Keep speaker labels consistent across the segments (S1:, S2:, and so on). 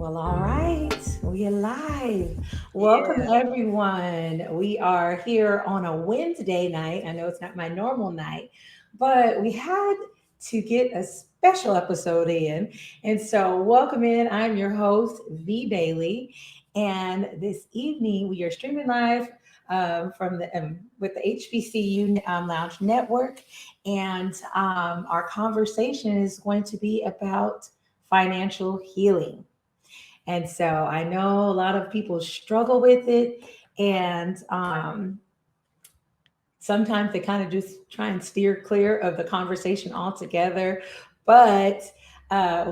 S1: Well, all right, we are live. Welcome,
S2: Yeah.
S1: everyone. We are here on a Wednesday night. I know it's not my normal night, but we had to get a special episode in. And so, welcome in. I'm your host, V. Bailey. And this evening, we are streaming live from the with the HBCU Lounge Network. And our conversation is going to be about financial healing. And so I know a lot of people struggle with it. And sometimes they kind of just try and steer clear of the conversation altogether. But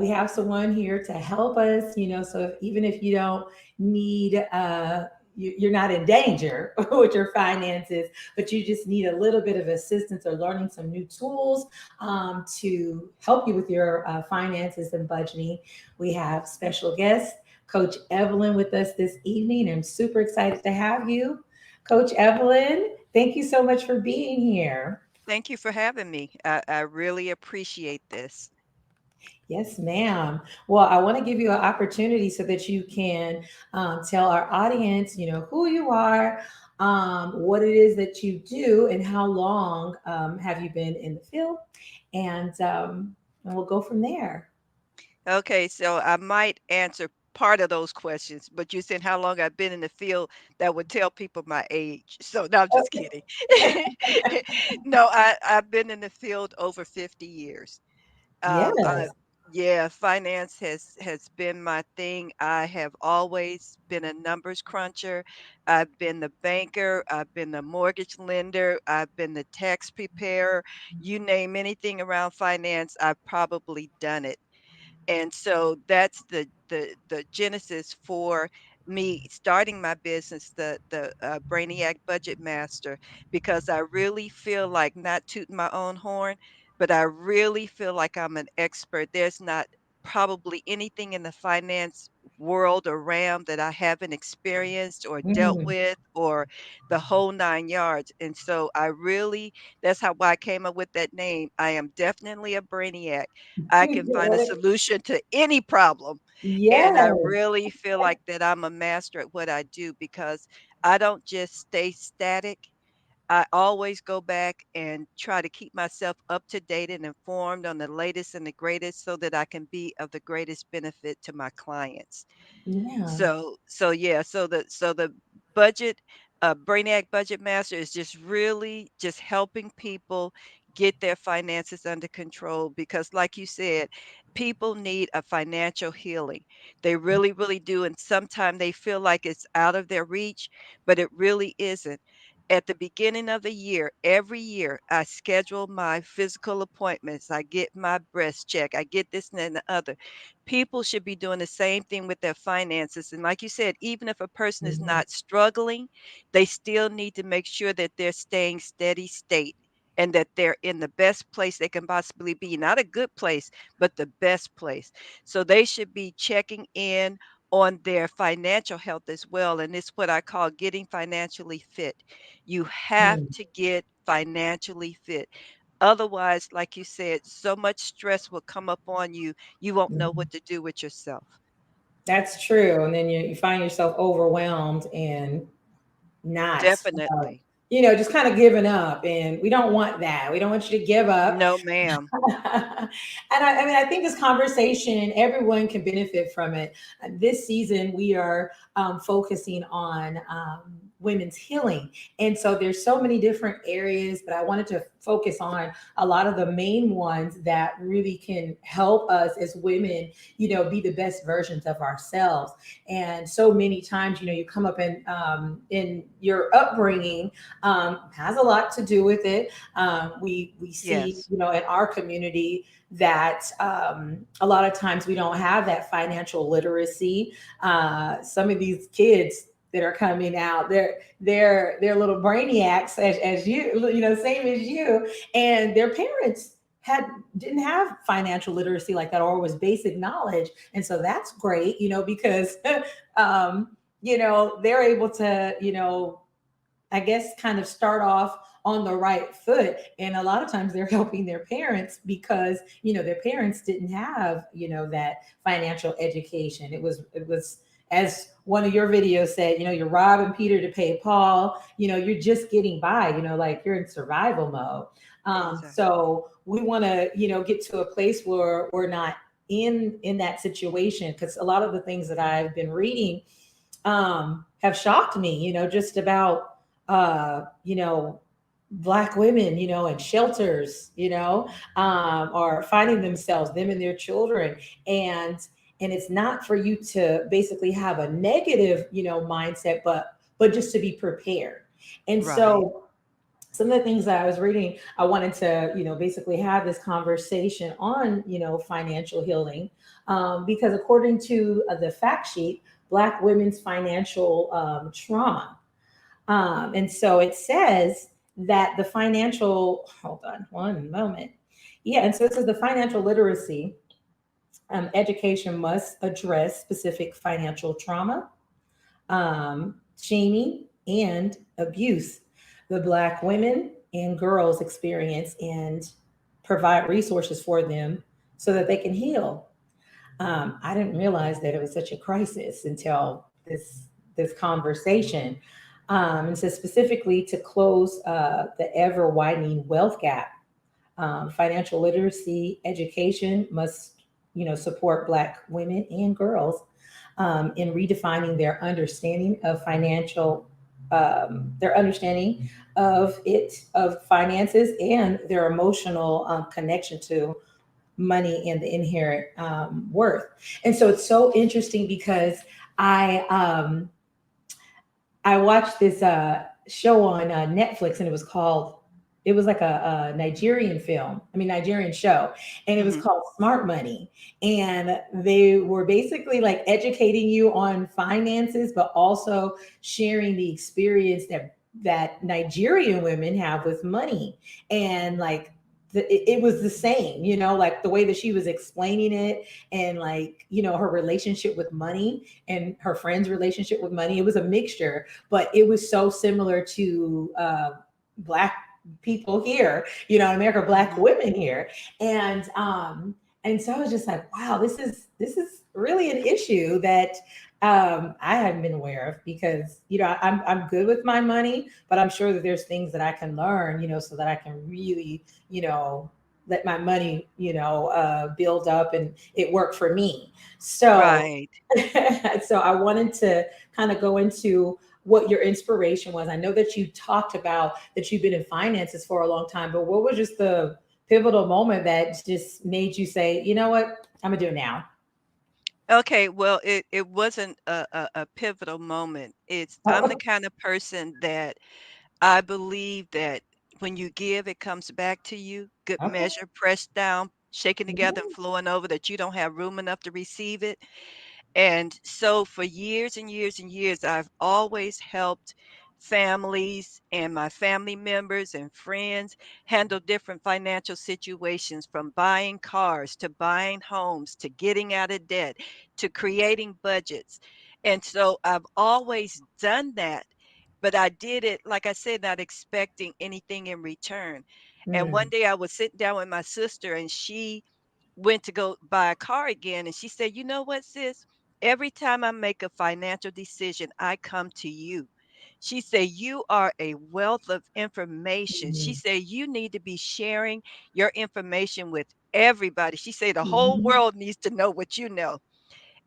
S1: we have someone here to help us, so even if you don't need, you're not in danger with your finances, but you just need a little bit of assistance or learning some new tools to help you with your finances and budgeting. We have special guest, Coach Evelyn, with us this evening. I'm super excited to have you, Coach Evelyn. Thank you so much for being here.
S2: Thank you for having me. I really appreciate this.
S1: Yes, ma'am. Well, I want to give you an opportunity so that you can tell our audience, who you are, what it is that you do, and how long have you been in the field, and we'll go from there.
S2: Okay, so I might answer part of those questions, but you said how long I've been in the field, that would tell people my age. So no, I'm just kidding. No, I've been in the field over 50 years.
S1: Yes.
S2: Yeah, finance has been my thing. I have always been a numbers cruncher. I've been the banker, I've been the mortgage lender, I've been the tax preparer. You name anything around finance, I've probably done it. And so that's the genesis for me starting my business, the Brainiac Budget Master, because I really feel like, not tooting my own horn, but I really feel like I'm an expert. There's not probably anything in the finance world or realm that I haven't experienced or dealt
S1: Mhm.
S2: with, or the whole nine yards. And so I really, that's how why I came up with that name. I am definitely a brainiac. I can find a solution to any problem. And I
S1: Yes.
S2: really feel like that I'm a master at what I do, because I don't just stay static. I always go back and try to keep myself up to date and informed on the latest and the greatest, so that I can be of the greatest benefit to my clients.
S1: Yeah.
S2: So the budget, Brainiac Budget Master is just really just helping people get their finances under control, because like you said, people need a financial healing. They really, really do. And sometimes they feel like it's out of their reach, but it really isn't. At the beginning of the year, every year, I schedule my physical appointments. I get my breast check. I get this and the other. People should be doing the same thing with their finances. And like you said, even if a person is
S1: Mhm.
S2: not struggling, they still need to make sure that they're staying steady state, and that they're in the best place they can possibly be. Not a good place, but the best place. So they should be checking in on their financial health as well. And it's what I call getting financially fit. You have
S1: Mm.
S2: to get financially fit. Otherwise, like you said, so much stress will come up on you, you won't know
S1: Mhm.
S2: what to do with yourself.
S1: That's true. And then you find yourself overwhelmed and not, uh,
S2: Definitely.
S1: just kind of giving up. And we don't want that. We don't want you to give up.
S2: No, ma'am.
S1: And I mean, I think this conversation, everyone can benefit from it. This season, we are focusing on women's healing. And so there's so many different areas, but I wanted to focus on a lot of the main ones that really can help us as women, be the best versions of ourselves. And so many times, you come up in your upbringing has a lot to do with it. We see,
S2: Yes.
S1: in our community that a lot of times we don't have that financial literacy. Some of these kids that are coming out, they're little brainiacs as you, same as you, and their parents didn't have financial literacy like that, or was basic knowledge. And so that's great, because um, they're able to, I guess, kind of start off on the right foot. And a lot of times they're helping their parents because, their parents didn't have, that financial education. It was, as one of your videos said, you're robbing Peter to pay Paul, you're just getting by, like you're in survival mode.
S2: Exactly.
S1: So we want to, get to a place where we're not in that situation, because a lot of the things that I've been reading have shocked me, just about, Black women, in shelters, are finding themselves, them and their children. And, it's not for you to basically have a negative, mindset, but just to be prepared. And
S2: Right.
S1: so some of the things that I was reading, I wanted to, basically have this conversation on, financial healing, because according to the fact sheet, Black women's financial trauma. And so it says that the financial, hold on one moment. Yeah, and so it says the financial literacy education must address specific financial trauma, shaming, and abuse the Black women and girls experience, and provide resources for them so that they can heal. I didn't realize that it was such a crisis until this conversation. And so specifically to close the ever widening wealth gap, financial literacy education must, support Black women and girls in redefining their understanding of finances, and their emotional connection to money and the inherent worth. And so it's so interesting because I um, I watched this show on Netflix, and it was like a Nigerian film, I mean, Nigerian show, and it was
S2: Hmm.
S1: called Smart Money. And they were basically like educating you on finances, but also sharing the experience that Nigerian women have with money. And like, it was the same, like the way that she was explaining it, and like, her relationship with money and her friend's relationship with money. It was a mixture, but it was so similar to Black people here, in America, Black
S2: Hmm.
S1: women here. And so I was just like, wow, this is really an issue that I hadn't been aware of, because I'm good with my money, but I'm sure that there's things that I can learn, so that I can really, you know let my money, build up and it work for me. So
S2: Right.
S1: so I wanted to kind of go into what your inspiration was. I know that you talked about that you've been in finances for a long time, but what was just the pivotal moment that just made you say, you know what, I'm gonna do it now?
S2: Okay, well, it wasn't a pivotal moment. I'm the
S1: Oh,
S2: kind of person that I believe that when you give, it comes back to you. Good
S1: okay.
S2: measure, pressed down, shaken together, and
S1: Mhm,
S2: flowing over, that you don't have room enough to receive it. And so for years and years and years, I've always helped families and my family members and friends handle different financial situations, from buying cars to buying homes to getting out of debt to creating budgets. And so I've always done that. But I did it, like I said, not expecting anything in return. And one
S1: mm,
S2: day I was sitting down with my sister, and she went to go buy a car again. And she said, "You know what, sis? Every time I make a financial decision, I come to you." She said, "You are a wealth of information." She
S1: mm,
S2: said, "You need to be sharing your information with everybody." She said, "The whole
S1: mhm,
S2: world needs to know what you know."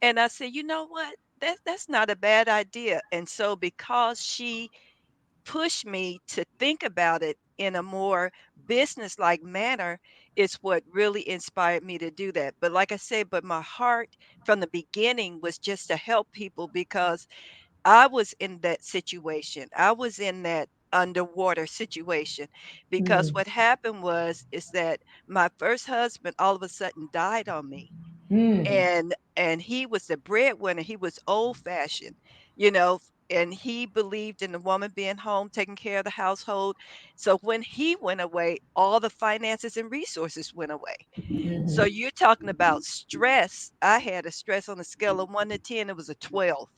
S2: And I said, "You know what? That's not a bad idea." And so because she push me to think about it in a more business-like manner is what really inspired me to do that. But like I said, but my heart from the beginning was just to help people, because I was in that situation. I was in that underwater situation, because
S1: mm,
S2: what happened was is that my first husband all of a sudden died on me,
S1: mm,
S2: and he was the breadwinner. He was old fashioned, you know, and he believed in the woman being home taking care of the household. So when he went away, all the finances and resources went away. So
S1: mhm,
S2: you're talking about stress. I had a stress on a scale of 1 to 10, it was a 12.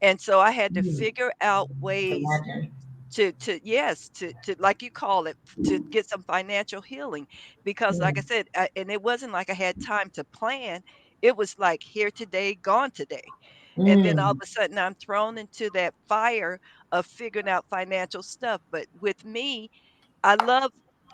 S2: And so I had to
S1: mm.
S2: figure out ways
S1: Imagine.
S2: to yes, to like you call it, to get some financial healing. Because like I
S1: Mm,
S2: said, and it wasn't like I had time to plan. It was like here today, gone today. And then all of
S1: mm,
S2: a sudden I'm thrown into that fire of figuring out financial stuff. But with me, I love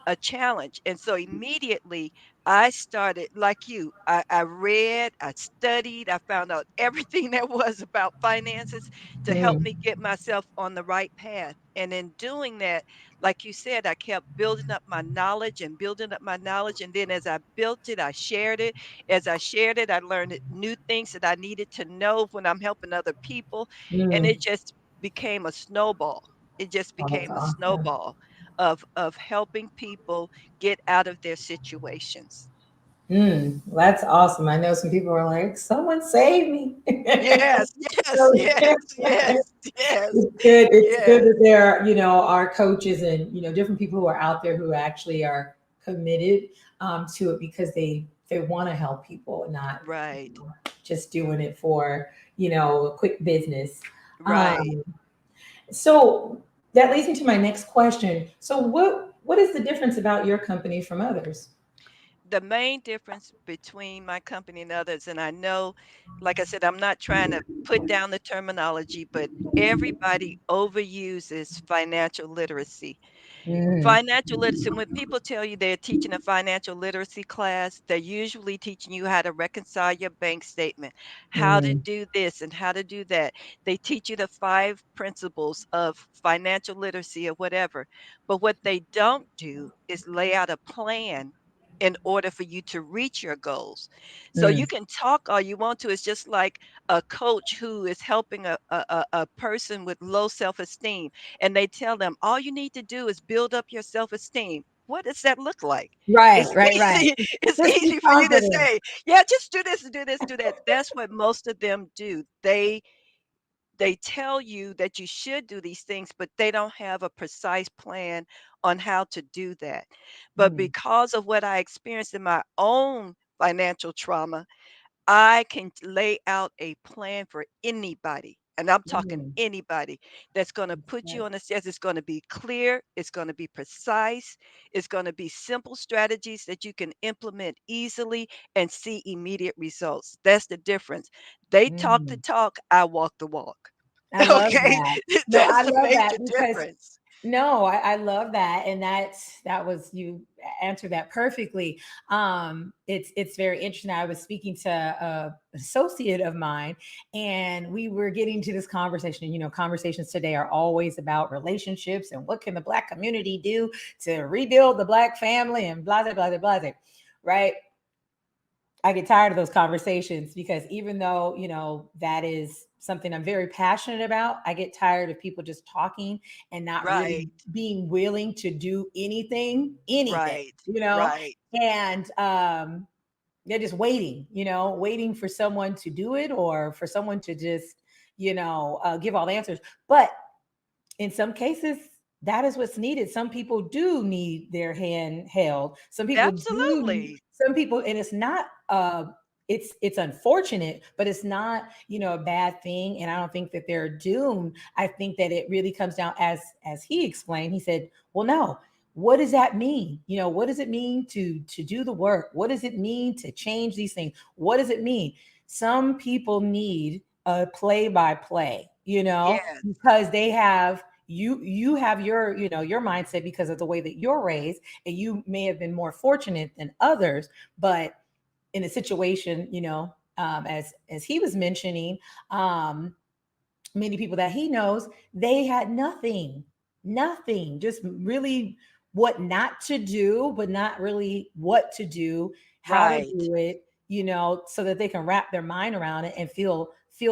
S2: a challenge. And so immediately I started like you. I read, I studied, I found out everything there was about finances to help
S1: mm,
S2: me get myself on the right path. And in doing that, like you said, I kept building up my knowledge and building up my knowledge. And then as I built it, I shared it. As I shared it, I learned new things that I needed to know when I'm helping other people. And
S1: mm.
S2: it just became a snowball. It just
S1: Oh, that's
S2: became a
S1: awesome.
S2: snowball of helping people get out of their situations.
S1: That's awesome. I know some people are like, someone save me.
S2: Yes, yes,
S1: So
S2: yes, yes, yes,
S1: it's good. It's good
S2: yes.
S1: that there are, our coaches and, different people who are out there who actually are committed to it because they want to help people and not
S2: Right,
S1: just doing it for, a quick business.
S2: right.
S1: Um, so that leads me to my next question. So what is the difference about your company from others?
S2: The main difference between my company and others, and I know, like I said, I'm not trying to put down the terminology, but everybody overuses financial literacy.
S1: Mm,
S2: Financial literacy, when people tell you they're teaching a financial literacy class, they're usually teaching you how to reconcile your bank statement, how to
S1: mm,
S2: do this and how to do that. They teach you the five principles of financial literacy or whatever. But what they don't do is lay out a plan in order for you to reach your goals. So you
S1: mm.
S2: can talk all you want to. It's just like a coach who is helping a person with low self-esteem, and they tell them all you need to do is build up your self-esteem. What does that look like?
S1: Right,
S2: It's
S1: right, right.
S2: easy. It's
S1: Just be
S2: easy for you to
S1: confident.
S2: say, yeah, just do this, do this, do that. That's what most of them do. They tell you that you should do these things, but they don't have a precise plan on how to do that. But
S1: Mm,
S2: because of what I experienced in my own financial trauma, I can lay out a plan for anybody, and I'm talking
S1: mm.
S2: anybody that's going to put you
S1: Right.
S2: on a stairs. It's going to be clear, it's going to be precise, it's going to be simple strategies that you can implement easily and see immediate results. That's the difference. They talk the
S1: Mm.
S2: talk, I walk the walk.
S1: I love
S2: Okay,
S1: that. No,
S2: that's
S1: I
S2: the
S1: love that
S2: major
S1: because
S2: difference.
S1: no, I love that, and that was you answered that perfectly. It's very interesting. I was speaking to a associate of mine, and we were getting to this conversation. Conversations today are always about relationships and what can the Black community do to rebuild the Black family and blah blah blah blah blah. Right? I get tired of those conversations because even though, that is something I'm very passionate about, I get tired of people just talking and not really
S2: Right,
S1: being willing to do anything,
S2: right,
S1: you know?
S2: right.
S1: And they're just waiting, waiting for someone to do it or for someone to just, give all the answers. But in some cases, that is what's needed. Some people do need their hand held.
S2: Absolutely.
S1: Some people, and it's not it's unfortunate, but it's not, a bad thing. And I don't think that they're doomed. I think that it really comes down as he explained, he said, well, no, what does that mean? What does it mean to do the work? What does it mean to change these things? What does it mean? Some people need a play by play,
S2: Yes,
S1: because they have you have your your mindset because of the way that you're raised, and you may have been more fortunate than others. But in a situation, as he was mentioning, many people that he knows, they had nothing, just really what not to do, but not really what to do, how to
S2: right.
S1: do it, so that they can wrap their mind around it and feel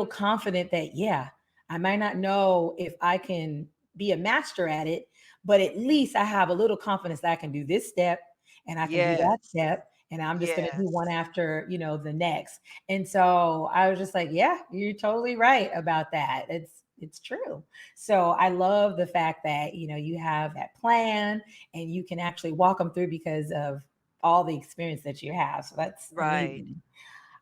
S1: confident that, yeah, I might not know if I can be a master at it, but at least I have a little confidence that I can do this step and I can do that
S2: Yes,
S1: step, and I'm just going to do
S2: yes.
S1: one after, the next. And so I was just like, yeah, you're totally right about that. It's true. So I love the fact that, you have that plan and you can actually walk them through because of all the experience that you have. So that's
S2: Right,
S1: amazing.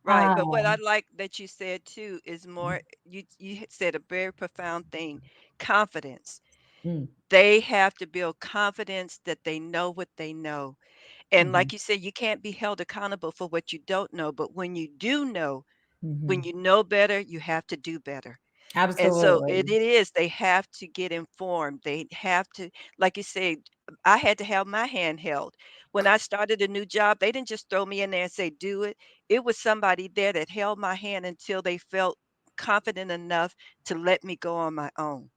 S2: right. But what I
S1: Um,
S2: like that you said too is more, you said a very profound thing, confidence.
S1: Mm,
S2: They have to build confidence that they know what they know. And
S1: mhm,
S2: like you said, you can't be held accountable for what you don't know. But when you do know, when
S1: mhm.
S2: you know better, you have to do better. And so it
S1: Absolutely.
S2: it is, they have to get informed. They have to, like you said, I had to have my hand held. When I started a new job, they didn't just throw me in there and say, do it. It was somebody there that held my hand until they felt confident enough to let me go on my own.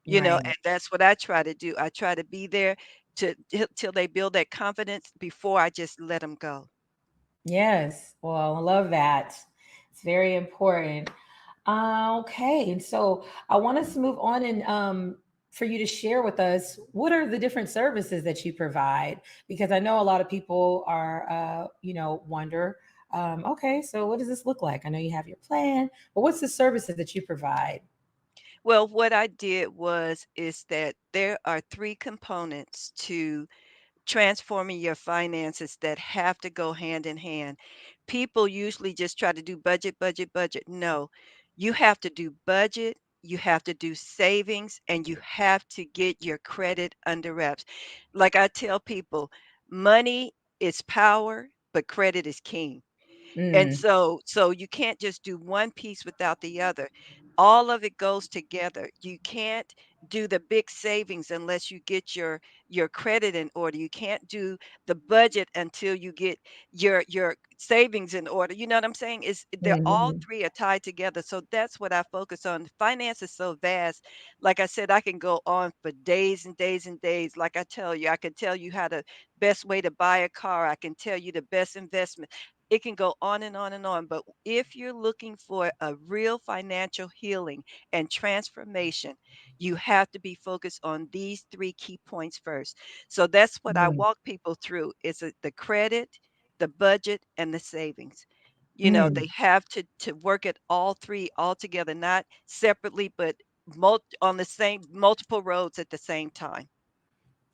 S1: Right.
S2: And that's what I try to do. I try to be there till they build that confidence before I just let them go.
S1: Yes. Well, I love that. It's very important. Okay. And so I want us to move on and for you to share with us what are the different services that you provide? Because I know a lot of people are, wonder, okay, so what does this look like? I know you have your plan, but what's the services that you provide?
S2: Well, what I did was is that there are three components to transforming your finances that have to go hand in hand. People usually just try to do budget, budget, budget. No, you have to do budget, you have to do savings, and you have to get your credit under wraps. Like I tell people, money is power, but credit is king. And
S1: Mm,
S2: so you can't just do one piece without the other. All of it goes together. You can't do the big savings unless you get your credit in order. You can't do the budget until you get your savings in order. You know what I'm saying? Is they're all
S1: mhm,
S2: three are tied together. So that's what I focus on. Finance is so vast. Like I said, I can go on for days and days and days. Like I tell you, I can tell you how the best way to buy a car. I can tell you the best investment. It can go on and on and on. But if you're looking for a real financial healing and transformation, you have to be focused on these three key points first. So that's what I
S1: mm,
S2: walk people through is the credit, the budget, and the savings.
S1: mm.
S2: They have to work at all three all together, not separately, but on the same multiple roads at the same time.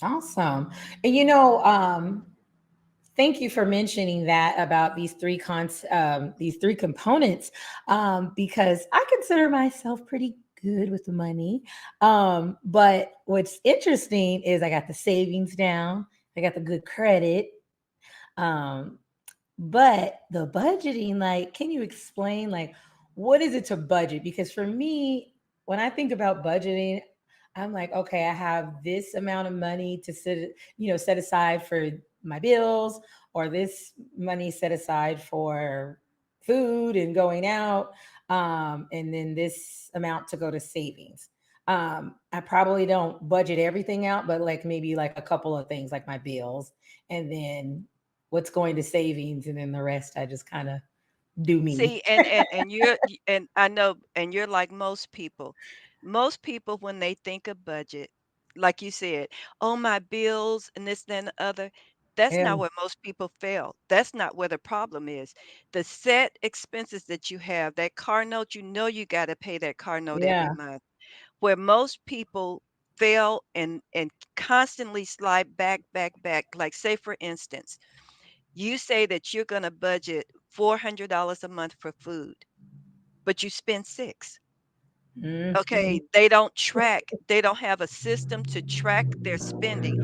S1: Awesome. And thank you for mentioning that about these three components, because I consider myself pretty good with the money. But what's interesting is I got the savings down, I got the good credit, um, but the budgeting, like, can you explain, like, what is it to budget? Because for me, when I think about budgeting, I'm like, okay, I have this amount of money to set aside for my bills, or this money set aside for food and going out, and then this amount to go to savings. I probably don't budget everything out, but like maybe like a couple of things, like my bills, and then what's going to savings, and then the rest I just kind of do me.
S2: See, and and I know, and you're like most people. Most people, when they think of budget, like you said, oh, my bills and this, then the other. That's
S1: Yeah,
S2: not where most people fail. That's not where the problem is. The set expenses that you have, that car note, you got to pay that car note every
S1: yeah.
S2: month. Where most people fail and constantly slide back, back, back. Like say, for instance, you say that you're going to budget $400 a month for food, but you spend 6.
S1: Mhm.
S2: Okay, they don't have a system to track their spending.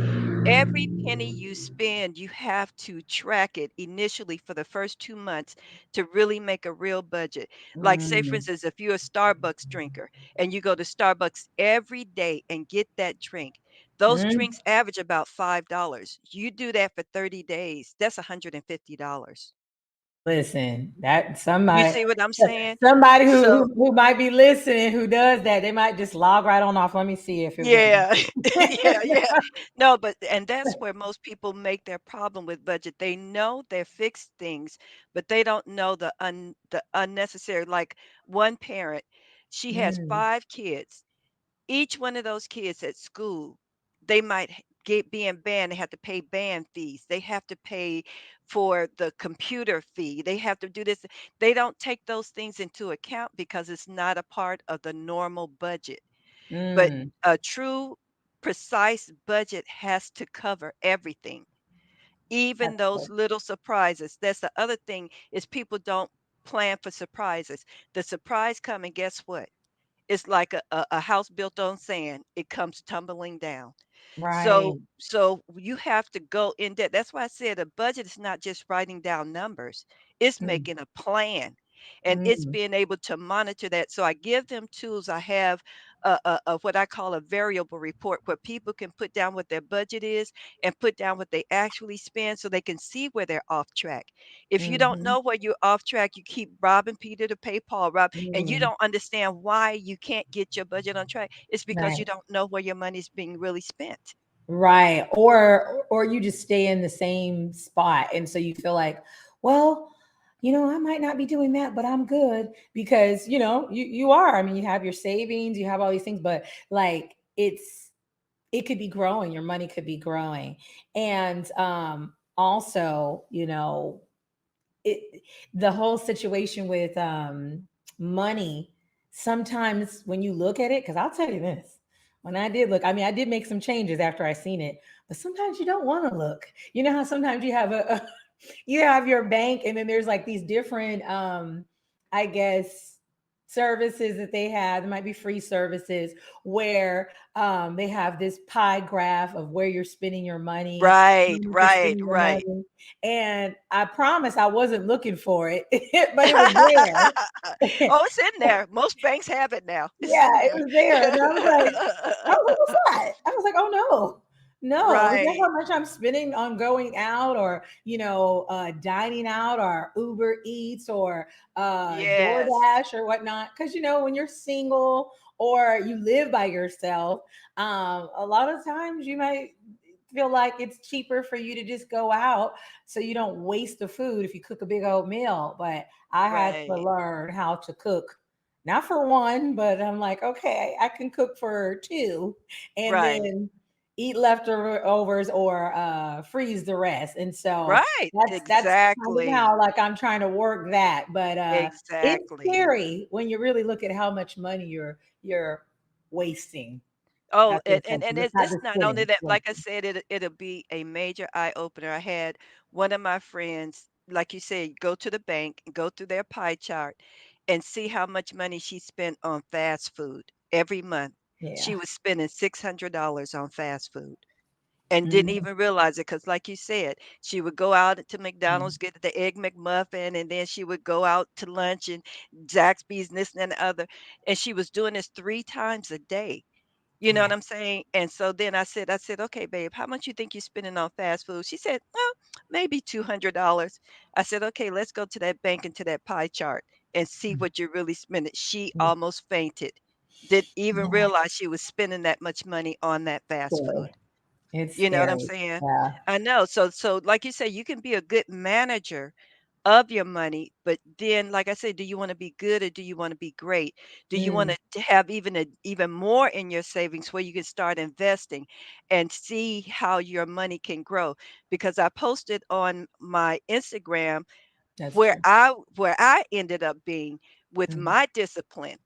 S2: Every penny you spend, you have to track it initially for the first 2 months to really make a real budget. Like, say, for
S1: Mm,
S2: instance, if you're a Starbucks drinker and you go to Starbucks every day and get that drink, those
S1: mm.
S2: drinks average about $5. You do that for 30 days, that's $150.
S1: Listen, that
S2: You
S1: somebody
S2: see what I'm saying?
S1: somebody who,
S2: So,
S1: who might be listening who does that, they might just log right on off. Let me see if it went.
S2: yeah. Yeah, yeah. No, but and that's where most people make their problem with budget. They know they're fixed things, but they don't know the unnecessary. Like one parent, she has
S1: Mm,
S2: 5 kids. Each one of those kids at school, they might get be in band, they have to pay band fees. They have to pay for the computer fee. They have to do this. They don't take those things into account because it's not a part of the normal budget. But
S1: mm.
S2: a true, precise budget has to cover everything, even
S1: That's
S2: those
S1: good.
S2: little surprises. That's the other thing is people don't plan for surprises. The surprise come and guess what? it's like a house built on sand. It comes tumbling down.
S1: Right.
S2: So you have to go in debt. That's why I said a budget is not just writing down numbers. It's
S1: Mm,
S2: making a plan, and it's
S1: mm,
S2: being able to monitor that. So I give them tools. I have a what I call a variable report where people can put down what their budget is and put down what they actually spend so they can see where they're off track. If you don't
S1: mhm,
S2: know where you're off track, you keep robbing Peter to pay Paul, and you
S1: mm,
S2: don't understand why you can't get your budget on track. It's because you
S1: right.
S2: don't know where your money's being really spent.
S1: Right. Or you just stay in the same spot. And so you feel like, well, I might not be doing that, but I'm good because, you are. I mean, you have your savings, you have all these things, but like it could be growing, your money could be growing. And also, it the whole situation with money, sometimes when you look at it, because I'll tell you this, when I did look, I mean, I did make some changes after I seen it, but sometimes you don't want to look. You know how sometimes you have you have your bank, and then there's like these different I guess services that they have. There might be free services where they have this pie graph of where you're spending your money, how
S2: Right,
S1: much you're
S2: right,
S1: spending your
S2: right.
S1: money. And I promise I wasn't looking for it, but it was there.
S2: Oh, it's in there. Most banks have it now. It's
S1: Yeah,
S2: in
S1: it
S2: there.
S1: was there. And I was like, what's that? I was like, oh no. No, is that
S2: Right.
S1: how much I'm spending on going out or, dining out or Uber Eats or
S2: Yes.
S1: DoorDash or whatnot? Because, when you're single or you live by yourself, a lot of times you might feel like it's cheaper for you to just go out so you don't waste the food if you cook a big old meal. But I had to
S2: Right.
S1: learn how to cook, not for one, but I'm like, okay, I can cook for two and
S2: Right.
S1: then eat leftovers or freeze the rest. And so
S2: Right.
S1: that's kind of
S2: Exactly.
S1: how like I'm trying to work that. But it's
S2: Exactly.
S1: scary when you really look at how much money you're wasting.
S2: Oh,
S1: That's what it's like. It's not
S2: it's
S1: just
S2: not only
S1: spending.
S2: that, like I
S1: Wasting.
S2: said, it'll be a major eye opener. I had one of my friends, like you said, go to the bank, go through their pie chart, and see how much money she spent on fast food every month. She
S1: Yeah.
S2: was spending $600 on fast food and didn't
S1: Mhm.
S2: even realize it because, like you said, she would go out to
S1: Mhm.
S2: McDonald's, get the Egg McMuffin, and then she would go out to lunch and Zaxby's and this and the other. And she was doing this 3 times a day. You know
S1: Yeah.
S2: what I'm saying? And so then I said, "Okay, babe, how much you think you're spending on fast food?" She said, "Well, maybe $200." I said, "Okay, let's go to that bank and to that pie chart and see
S1: Mhm.
S2: what you're really spending." She
S1: Yeah.
S2: almost fainted. Didn't even
S1: Yeah.
S2: realize she was spending that much money on that fast
S1: Scary.
S2: food.
S1: It's
S2: You know what I'm
S1: scary.
S2: saying?
S1: Yeah.
S2: I know. So like you say, you can be a good manager of your money, but then, like I said, do you want to be good or do you want to be great? Do you want
S1: Mm,
S2: to have even more in your savings where you can start investing and see how your money can grow? Because I posted on my Instagram
S1: that's
S2: where
S1: true.
S2: I ended up being with
S1: Mhm.
S2: my discipline.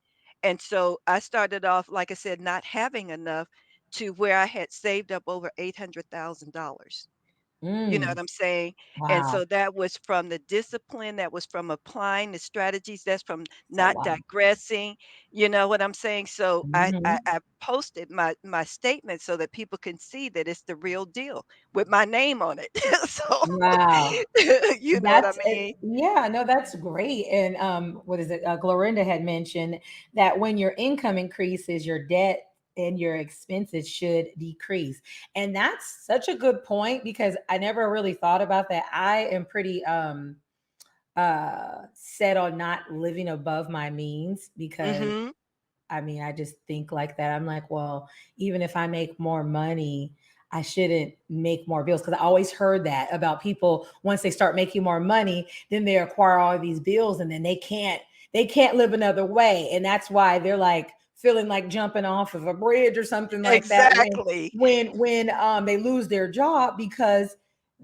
S2: And so I started off, like I said, not having enough to where I had saved up over $800,000. You know what
S1: Mm.
S2: I'm saying? And
S1: Wow.
S2: so that was from the discipline, that was from applying the strategies, that's from
S1: It's a
S2: not
S1: lot.
S2: digressing, you know what I'm saying? So
S1: Mhm.
S2: I posted my statement so that people can see that it's the real deal with my name on it. So
S1: Wow.
S2: you know what I
S1: That's it.
S2: mean?
S1: Yeah, no, that's great. And what is it? Glorinda had mentioned that when your income increases, your debt and your expenses should decrease. And that's such a good point because I never really thought about that. I am pretty set on not living above my means because
S2: Mhm.
S1: I mean, I just think like that. I'm like, well, even if I make more money, I shouldn't make more bills because I always heard that about people once they start making more money, then they acquire all these bills and then they can't live another way. And that's why they're like feeling like jumping off of a bridge or something like that
S2: Exactly.
S1: when they lose their job because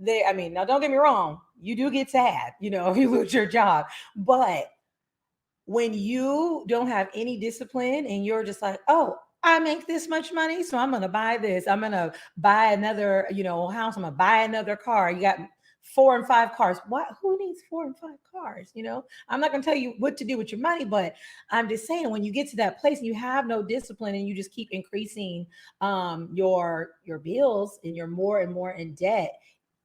S1: I mean, now don't get me wrong, you do get sad, if you lose your job, but when you don't have any discipline and you're just like, oh, I make this much money, so I'm gonna buy this. I'm gonna buy another, house. I'm gonna buy another car. You got four and five cars. What? Who needs four and five cars? I'm not going to tell you what to do with your money, but I'm just saying when you get to that place and you have no discipline and you just keep increasing your bills and you're more and more in debt,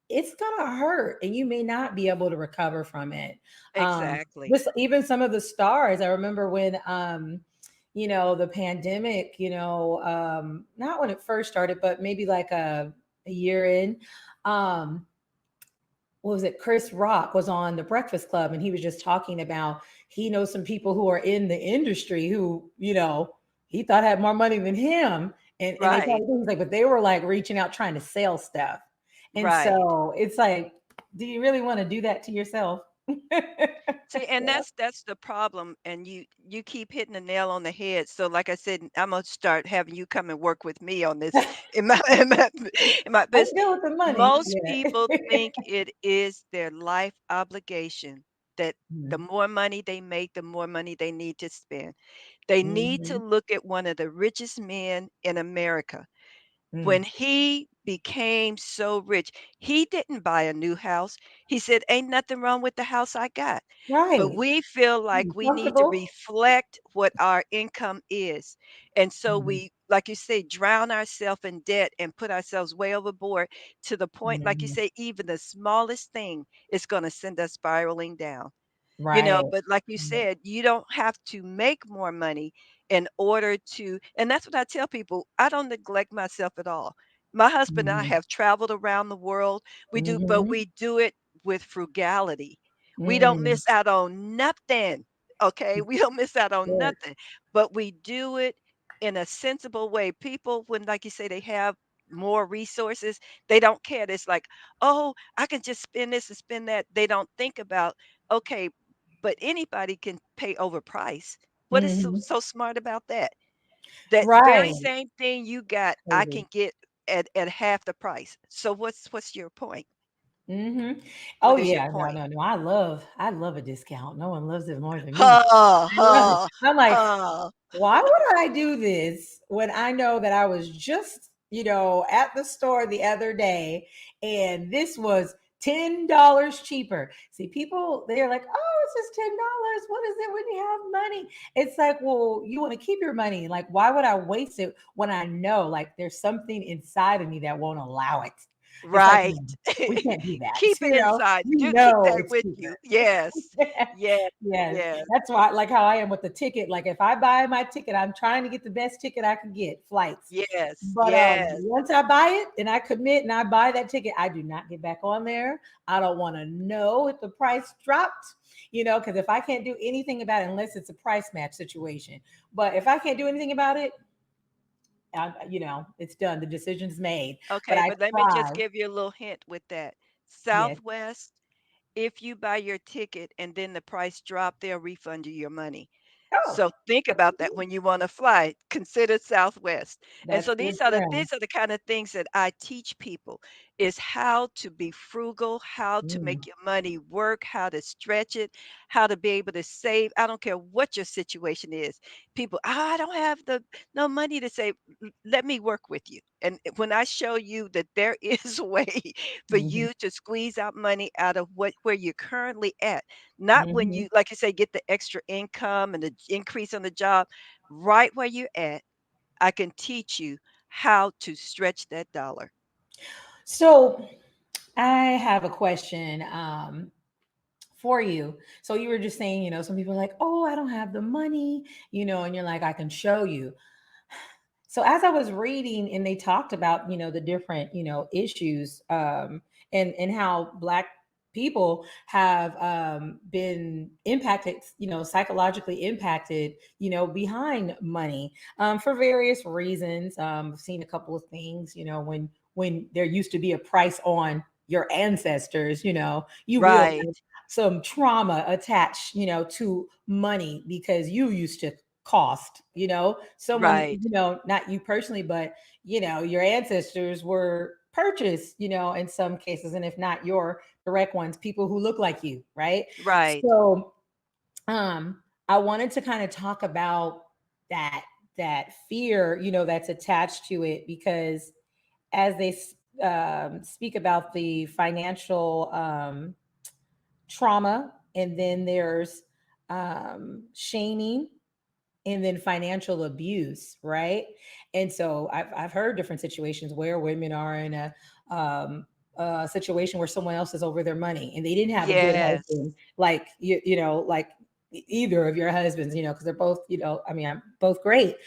S1: it's gonna hurt and you may not be able to recover from it.
S2: Exactly.
S1: This even some of the stars. I remember when the pandemic, not when it first started, but maybe like a year in. Um, what was it? Chris Rock was on the Breakfast Club and he was just talking about he knows some people who are in the industry who, he thought had more money than him. And they
S2: Right.
S1: probably things like, but they were like reaching out trying to sell stuff. And
S2: Right.
S1: so it's like, do you really want to do that to yourself?
S2: See, and that's the problem, and you keep hitting the nail on the head. So, like I said, I'm gonna start having you come and work with me on this in my in my
S1: I
S2: business.
S1: deal with the money.
S2: Most
S1: Yeah.
S2: people think it is their life obligation that the
S1: Mhm.
S2: more money they make, the more money they need to spend. They need to
S1: Mhm.
S2: look at one of the richest men in America.
S1: Mm.
S2: When he became so rich, he didn't buy a new house. He said, "Ain't nothing wrong with the house I got." But
S1: Right.
S2: we feel like we need to
S1: Comfortable.
S2: reflect what our income is. And so
S1: Mhm.
S2: we, like you say, drown ourselves in debt and put ourselves way overboard to the point, like you
S1: Mhm.
S2: say, even the smallest thing is going to send us spiraling down.
S1: Right.
S2: But like you
S1: Right.
S2: said, you don't have to make more money in order to, and that's what I tell people. I don't neglect myself at all. My husband and I
S1: Mhm.
S2: have traveled around the world. We do, but
S1: Mhm.
S2: we do it with frugality. We don't
S1: Mm.
S2: miss out on nothing. Okay. We don't miss out on
S1: Good.
S2: nothing, but we do it in a sensible way. People, when, like you say, they have more resources, they don't care. It's like, oh, I can just spend this and spend that. They don't think about, okay, but anybody can pay overprice. What is so
S1: Mhm.
S2: so smart about that? That very
S1: Right.
S2: same thing you got, I
S1: Crazy.
S2: can get at half the price. So what's your point?
S1: Mhm. Oh
S2: What is your
S1: yeah, no,
S2: point?
S1: no, no. I love a discount. No one loves it more than me.
S2: Ha
S1: I love it.
S2: ha
S1: I'm like,
S2: ha.
S1: why would I do this when I know that I was just, at the store the other day and this was $10 cheaper? See, people, they're like, oh, it's just $10. What is it when you have money? It's like, well, you want to keep your money. Like, why would I waste it when I know like there's something inside of me that won't allow it? It's like,
S2: Right.
S1: no, we can't do that.
S2: Keep it inside.
S1: You
S2: Do keep
S1: know
S2: that
S1: it's
S2: with
S1: cheaper.
S2: you. Yes. Yes.
S1: Yes,
S2: Yes.
S1: that's why, like how I am with the ticket. Like if I buy my ticket, I'm trying to get the best ticket I can get, flights.
S2: Yes.
S1: But
S2: Yes.
S1: once I buy it and I commit and I buy that ticket, I do not get back on there. I don't want to know if the price dropped, because if I can't do anything about it, unless it's a price match situation, but if I can't do anything about it, it's done. The decision's made. But
S2: Okay,
S1: I
S2: but let me just
S1: try.
S2: give you a little hint with that.
S1: Yes.
S2: Southwest, if you buy your ticket and then the price drop, they'll refund you your money.
S1: Oh,
S2: So think about that when you want to fly. Consider Southwest. And
S1: that's
S2: so
S1: good
S2: these
S1: to
S2: are the
S1: know.
S2: these are the kind of things that I teach people is how to be frugal, how to
S1: Mm,
S2: make your money work, how to stretch it, how to be able to save. I don't care what your situation is. People, I don't have the no money to save. Let me work with you. And when I show you that there is a way for
S1: mhm,
S2: you to squeeze out money out of what where you're currently at, not when
S1: mhm.
S2: you, like you say, get the extra income and the increase on the job, right where you're at, I can teach you how to stretch that dollar.
S1: So I have a question for you. So you were just saying, some people are like, oh, I don't have the money, and you're like, I can show you. So as I was reading and they talked about, the different, issues and how black people have been impacted, psychologically impacted, behind money for various reasons. I've seen a couple of things, when there used to be a price on your ancestors, you realize
S2: Right,
S1: some trauma attached, to money because you used to cost, someone,
S2: right,
S1: not you personally, but, your ancestors were purchased, in some cases, and if not your direct ones, people who look like you, right?
S2: right.
S1: So, I wanted to kind of talk about that, that fear, that's attached to it because as they speak about the financial trauma, and then there's shaming, and then financial abuse, right? And so I've heard different situations where women are in a situation where someone else is over their money and they didn't have a good
S2: Yes.
S1: husband, like like either of your husbands, because they're both, I mean, I'm both great.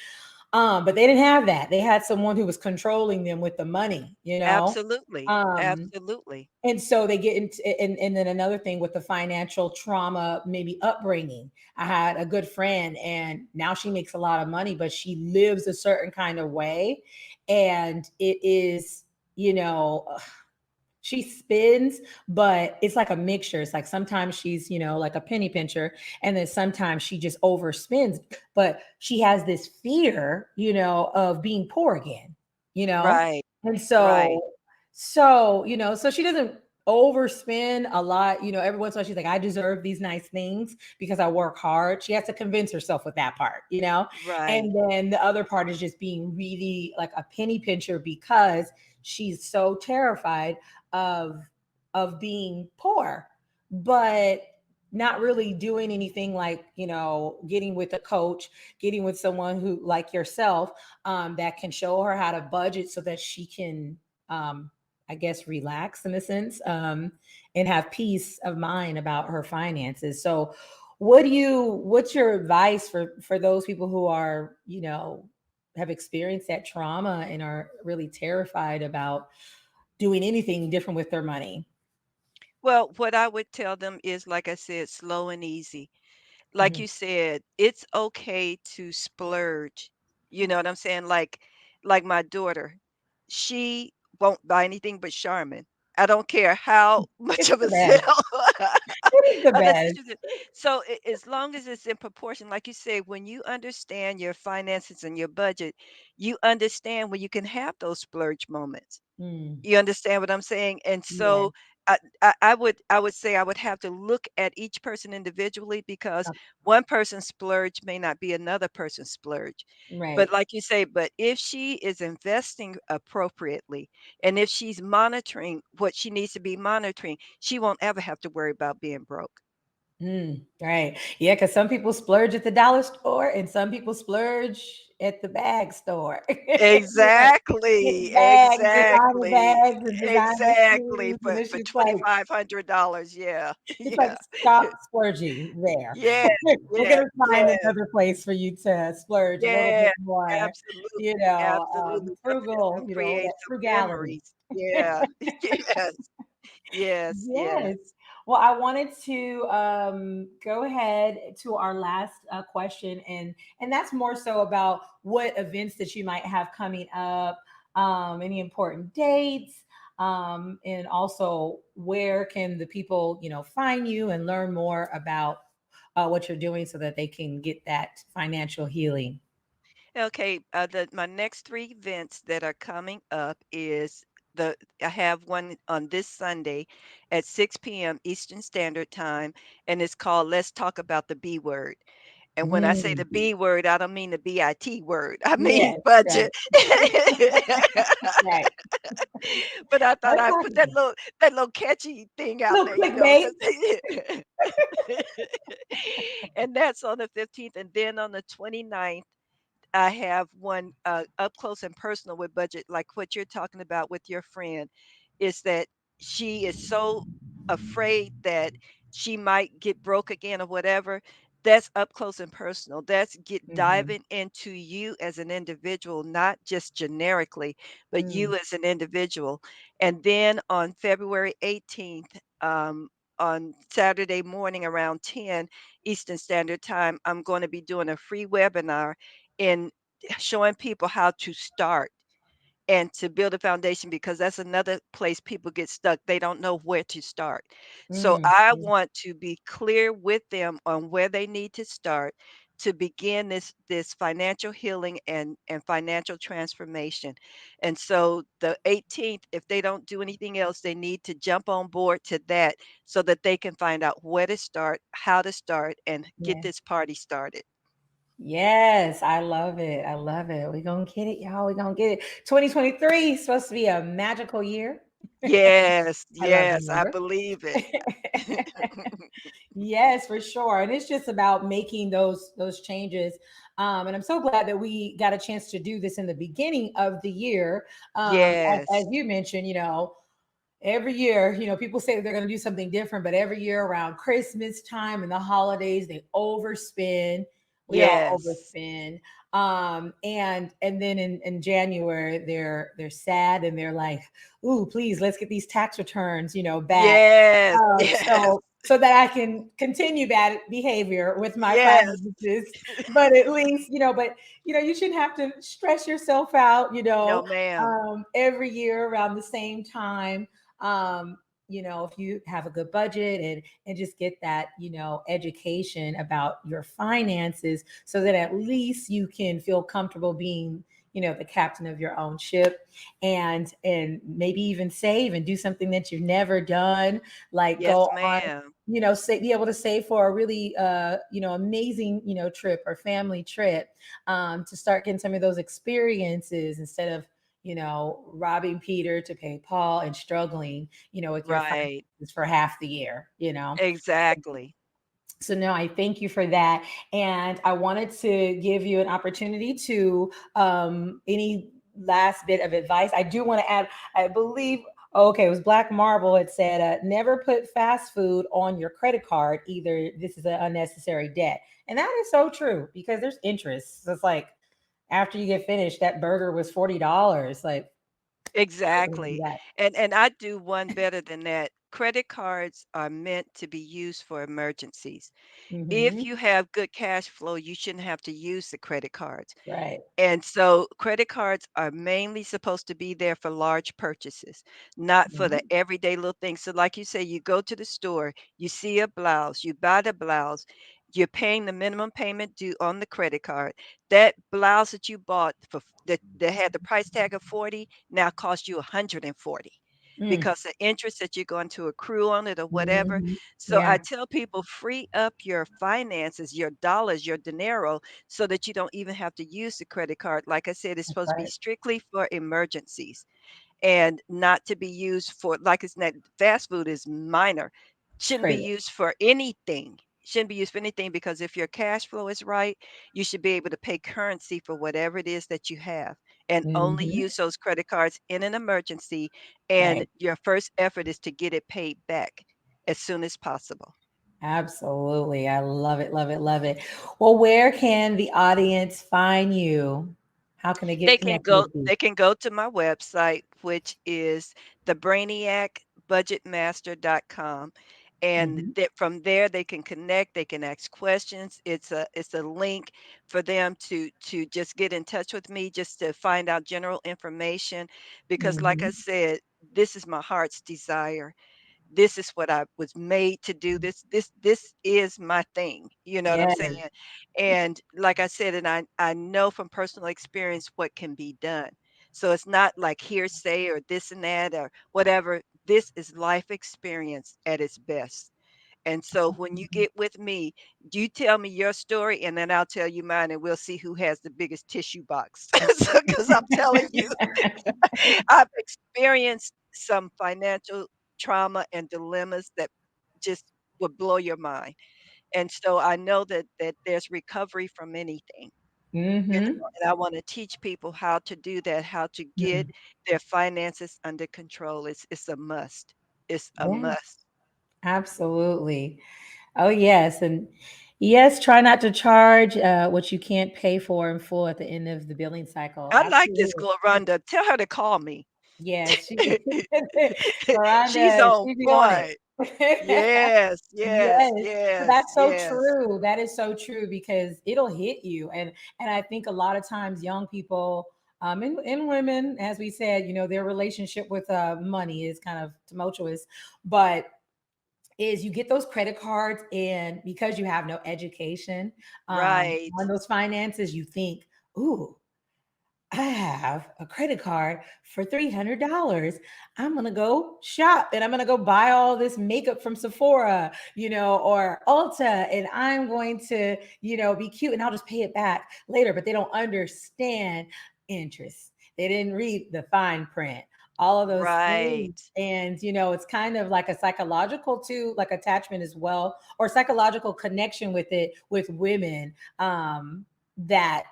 S1: But they didn't have that. They had someone who was controlling them with the money.
S2: Absolutely.
S1: Um,
S2: Absolutely.
S1: and so they get into, and then another thing with the financial trauma, maybe upbringing. I had a good friend and now she makes a lot of money, but she lives a certain kind of way. And it is, you know, she spins, but it's like a mixture. It's like sometimes she's, like a penny pincher, and then sometimes she just overspends. But she has this fear, of being poor again, you know?
S2: Right.
S1: And
S2: Right.
S1: so she doesn't overspend a lot. Every once in a while she's like, I deserve these nice things because I work hard. She has to convince herself with that part.
S2: Right.
S1: And then the other part is just being really like a penny pincher because she's so terrified of being poor, but not really doing anything like, getting with a coach, getting with someone who like yourself, that can show her how to budget so that she can, I guess, relax in a sense, and have peace of mind about her finances. So what's your advice for those people who are, have experienced that trauma and are really terrified about doing anything different with their money?
S2: Well, what I would tell them is, like I said, slow and easy. Like
S1: Mhm.
S2: you said, it's okay to splurge. You know what I'm saying? Like my daughter, she won't buy anything but Charmin. I don't care how much
S1: It's
S2: of
S1: the
S2: a
S1: best.
S2: sale.
S1: It is the
S2: That's what
S1: best.
S2: she did. So as long as it's in proportion, like you say, when you understand your finances and your budget, you understand when you can have those splurge moments.
S1: Mm,
S2: You understand what I'm saying? And
S1: yeah.
S2: so I would say I would have to look at each person individually because one person's splurge may not be another person's splurge. But
S1: Right.
S2: like you say, but if she is investing appropriately and if she's monitoring what she needs to be monitoring, she won't ever have to worry about being broke.
S1: Right. Yeah, because some people splurge at the dollar store and some people splurge at the bag store.
S2: Exactly,
S1: Getting bags, designer
S2: exactly,
S1: bags, and designer
S2: exactly,
S1: shoes. And it's
S2: for
S1: just like,
S2: $2,500, yeah,
S1: it's like,
S2: yeah.
S1: stop splurging there.
S2: Yes,
S1: We're
S2: yes,
S1: gonna find
S2: yes,
S1: another place for you to splurge a little bit
S2: yes,
S1: more,
S2: absolutely, absolutely, something that's
S1: frugal,
S2: gonna create
S1: that
S2: some
S1: frugality.
S2: memories. Yeah, yes, yes, yes.
S1: Yes. Well, I wanted to go ahead to our last question, and that's more so about what events that you might have coming up, any important dates, and also where can the people, find you and learn more about what you're doing so that they can get that financial healing.
S2: Okay, my next 3 events that are coming up is I have one on this Sunday at 6 p.m. Eastern Standard Time, and it's called Let's Talk About the B Word. And when I say
S1: Mm,
S2: the B word, I don't mean the BIT word. I mean
S1: yes, right,
S2: budget.
S1: right.
S2: But I thought
S1: Let's
S2: I'd
S1: talk
S2: put
S1: about
S2: that little catchy thing out
S1: little
S2: there,
S1: clickbait.
S2: 'cause and that's on the 15th, and then on the 29th I have one, up close and personal with budget, like what you're talking about with your friend, is that she is so afraid that she might get broke again or whatever. That's up close and personal. That's get
S1: Mhm.
S2: diving into you as an individual, not just generically, but
S1: Mm,
S2: you as an individual. And then on February 18th, on Saturday morning around 10 Eastern Standard Time, I'm going to be doing a free webinar in showing people how to start and to build a foundation because that's another place people get stuck. They don't know where to start. So
S1: mm,
S2: I
S1: mm,
S2: want to be clear with them on where they need to start to begin this financial healing and financial transformation. And so the 18th, if they don't do anything else, they need to jump on board to that so that they can find out where to start, how to start, and get
S1: yeah.
S2: this party started.
S1: Yes, I love it. I love it. We're going to get it, y'all. We're going to get it. 2023 is supposed to be a magical year.
S2: Yes,
S1: I love the
S2: yes, I
S1: number.
S2: believe it.
S1: Yes, for sure. And it's just about making those changes. And I'm so glad that we got a chance to do this in the beginning of the year. As
S2: Yes,
S1: you mentioned, every year, people say that they're going to do something different, but every year around Christmas time and the holidays, they overspend. We all
S2: yes,
S1: overspend. And then in January, they're sad and they're like, "Ooh, please, let's get these tax returns, back,
S2: yes, yes,
S1: so that I can continue bad behavior with my
S2: yes.
S1: finances." But at least, you shouldn't have to stress yourself out,
S2: No, ma'am.
S1: every year around the same time. um if you have a good budget and just get that education about your finances, so that at least you can feel comfortable being the captain of your own ship, and maybe even save and do something that you've never done, like
S2: Yes,
S1: go on,
S2: ma'am.
S1: be able to save for a really amazing trip or family trip, to start getting some of those experiences instead of robbing Peter to pay Paul and struggling, with your
S2: Right.
S1: finances for half the year.
S2: Exactly.
S1: So no, I thank you for that. And I wanted to give you an opportunity to any last bit of advice. I do want to add, I believe, okay, it was Black Marble. It said, never put fast food on your credit card. Either this is an unnecessary debt. And that is so true because there's interest. So it's like after you get finished, that burger was $40. Like,
S2: Exactly.
S1: that.
S2: And I do one better than that. Credit cards are meant to be used for emergencies. If
S1: Hmm.
S2: you have good cash flow, you shouldn't have to use the credit cards.
S1: Right.
S2: And so credit cards are mainly supposed to be there for large purchases, not for the
S1: Mhm.
S2: everyday little things. So, like you say, you go to the store, you see a blouse, you buy the blouse, you're paying the minimum payment due on the credit card. That blouse that you bought that had the price tag of 40 now costs you 140
S1: Mm.
S2: because the interest that you're going to accrue on it or whatever.
S1: Mhm.
S2: So I
S1: Yeah,
S2: tell people free up your finances, your dollars, your dinero so that you don't even have to use the credit card. Like I said, it's
S1: that's
S2: supposed to be
S1: right.
S2: strictly for emergencies and not to be used for like it's not fast food is minor.
S1: It's
S2: Shouldn't be
S1: crazy.
S2: used for anything. Shouldn't be used for anything because if your cash flow is right, you should be able to pay currency for whatever it is that you have and only
S1: Mhm.
S2: use those credit cards in an emergency. And
S1: Right.
S2: your first effort is to get it paid back as soon as possible.
S1: Absolutely. I love it, love it, love it. Well, where can the audience find you? How can they get connected with you?
S2: They can go to my website, which is thebrainiacbudgetmaster.com, and
S1: Mhm.
S2: that from there they can connect, they can ask questions. It's a link for them to just get in touch with me just to find out general information because like I
S1: Mhm.
S2: said, this is my heart's desire. This is what I was made to do. This is my thing. You know what I'm
S1: Yes.
S2: saying? And like I said, and I know from personal experience what can be done. So it's not like hearsay or this and that or whatever. This is life experience at its best. And so when you
S1: Mhm.
S2: get with me, you tell me your story and then I'll tell you mine and we'll see who has the biggest tissue box. Because I'm telling you, I've experienced some financial trauma and dilemmas that just would blow your mind. And so I know that there's recovery from anything,
S1: Mhm.
S2: and I want to teach people how to do that, how to get
S1: Mm.
S2: their finances under control. It's a must. It's a
S1: Yeah,
S2: must.
S1: absolutely. Oh, yes. And yes, try not to charge what you can't pay for in full at the end of the billing cycle.
S2: I like this
S1: Absolutely.
S2: Glorunda. Tell her to call me.
S1: Yes, she
S2: She's
S1: Miranda,
S2: on
S1: she be on
S2: point.
S1: it.
S2: Yes, yes,
S1: Yes. So
S2: yes,
S1: that's so
S2: yes.
S1: true. That is so true because it'll hit you. And I think a lot of times young people, and women, as we said, their relationship with money is kind of tumultuous, but is you get those credit cards and because you have no education
S2: Right.
S1: on those finances, you think, ooh, I have a credit card for $300. I'm going to go shop and I'm going to go buy all this makeup from Sephora, or Ulta, and I'm going to, be cute and I'll just pay it back later. But they don't understand interest. They didn't read the fine print, all of those things.
S2: Right.
S1: And, it's kind of like a psychological too, like attachment as well, or psychological connection with it with women. That,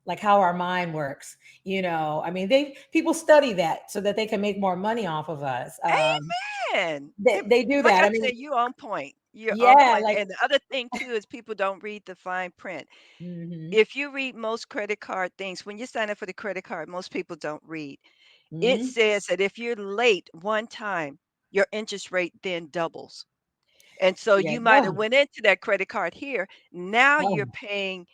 S1: like how our mind works. I mean, people study that so that they can make more money off of us.
S2: Amen.
S1: They do
S2: Like
S1: that.
S2: I
S1: I mean,
S2: said, you're on point. You're on
S1: yeah,
S2: point.
S1: like,
S2: And the other thing too is people don't read the fine print.
S1: hmm
S2: If you read most credit card things, when you sign up for the credit card, most people don't read. It
S1: hmm
S2: says that if you're late one time, your interest rate then doubles. And so
S1: yeah,
S2: you might
S1: yeah.
S2: have went into that credit card here. Now you're
S1: Oh,
S2: paying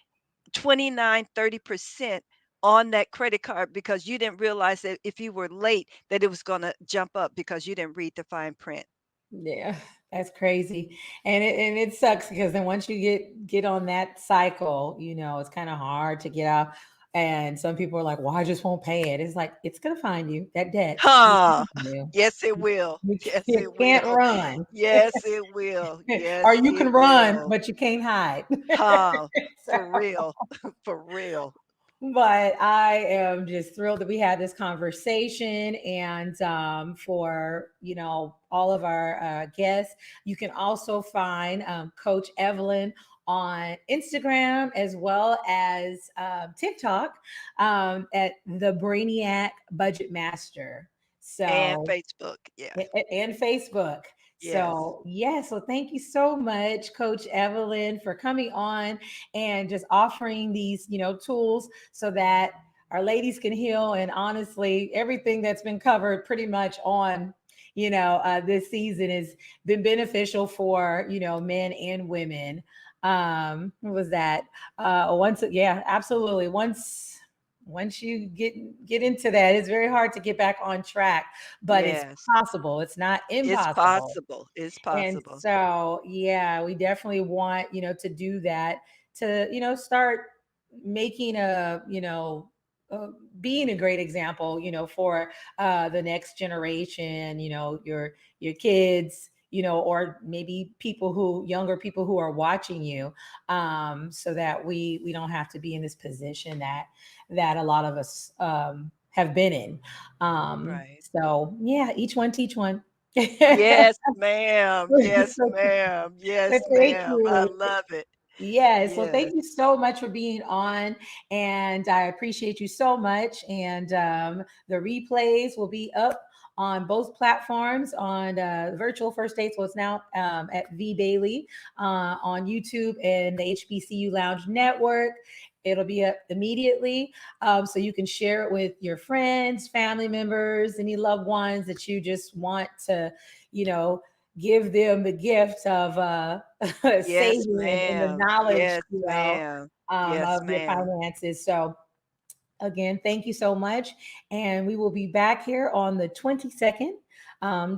S2: 29, 30% on that credit card because you didn't realize that if you were late that it was going to jump up because you didn't read the fine print.
S1: yeah, that's crazy. And it sucks because then once you get on that cycle, it's kind of hard to get out. And some people are like, "Well, I just won't pay it." It's like it's gonna find you. That debt will
S2: Huh.
S1: find you.
S2: Yes, it will.
S1: You
S2: Yes,
S1: you
S2: it
S1: can't
S2: will.
S1: run.
S2: Yes, it will.
S1: Or
S2: Yes,
S1: you
S2: it
S1: can run,
S2: will.
S1: but you can't hide.
S2: Huh.
S1: So,
S2: For real. For real.
S1: but I am just thrilled that we had this conversation, and for all of our guests, you can also find Coach Evelyn on Instagram as well as TikTok at the Brainiac Budget Master.
S2: And
S1: So
S2: Facebook. Yeah.
S1: and Facebook.
S2: Yes.
S1: So, yeah, so thank you so much, Coach Evelyn, for coming on and just offering these, tools so that our ladies can heal. And honestly, everything that's been covered pretty much on, this season has been beneficial for, men and women. What was that? Yeah, absolutely. Once you get into that, it's very hard to get back on track, but it's
S2: Yes.
S1: possible. It's not
S2: It's
S1: impossible.
S2: possible. It's
S1: And
S2: possible.
S1: so, yeah, we definitely want, to do that, to, start making uh, being a great example, for the next generation, your kids, or maybe younger people who are watching you, so that we don't have to be in this position that a lot of us have been in.
S2: Right.
S1: So yeah, each one teach one.
S2: Yes, ma'am. Yes,
S1: So,
S2: ma'am.
S1: so
S2: Yes,
S1: thank
S2: ma'am. I
S1: you.
S2: love it.
S1: Yes. Well,
S2: Yes.
S1: thank you so much for being on. And I appreciate you so much. And the replays will be up on both platforms on Virtual First Dates. Well, it's now at V Bailey on YouTube and the HBCU Lounge Network. It'll be up immediately. So you can share it with your friends, family members, any loved ones that you just want to, you know, give them the gift of
S2: Yes,
S1: saving and the
S2: ma'am.
S1: knowledge,
S2: Yes, ma'am. Yes,
S1: of your
S2: ma'am.
S1: finances. So again, thank you so much. And we will be back here on the 22nd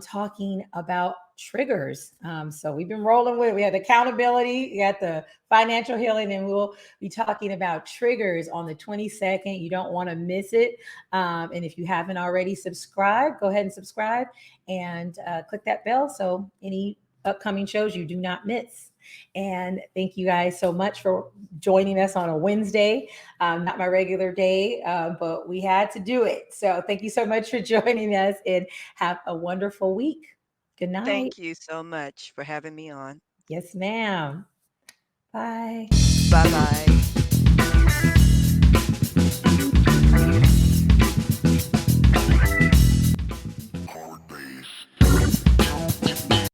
S1: talking about triggers. So we've been rolling with it. We had accountability, we got the financial healing, and we'll be talking about triggers on the 22nd. You don't want to miss it. And if you haven't already subscribed, go ahead and subscribe and click that bell so any upcoming shows you do not miss. And thank you guys so much for joining us on a Wednesday. Not my regular day, but we had to do it. So thank you so much for joining us and have a wonderful week. Good night.
S2: Thank you so much for having me on.
S1: Yes, ma'am. Bye.
S2: Bye-bye.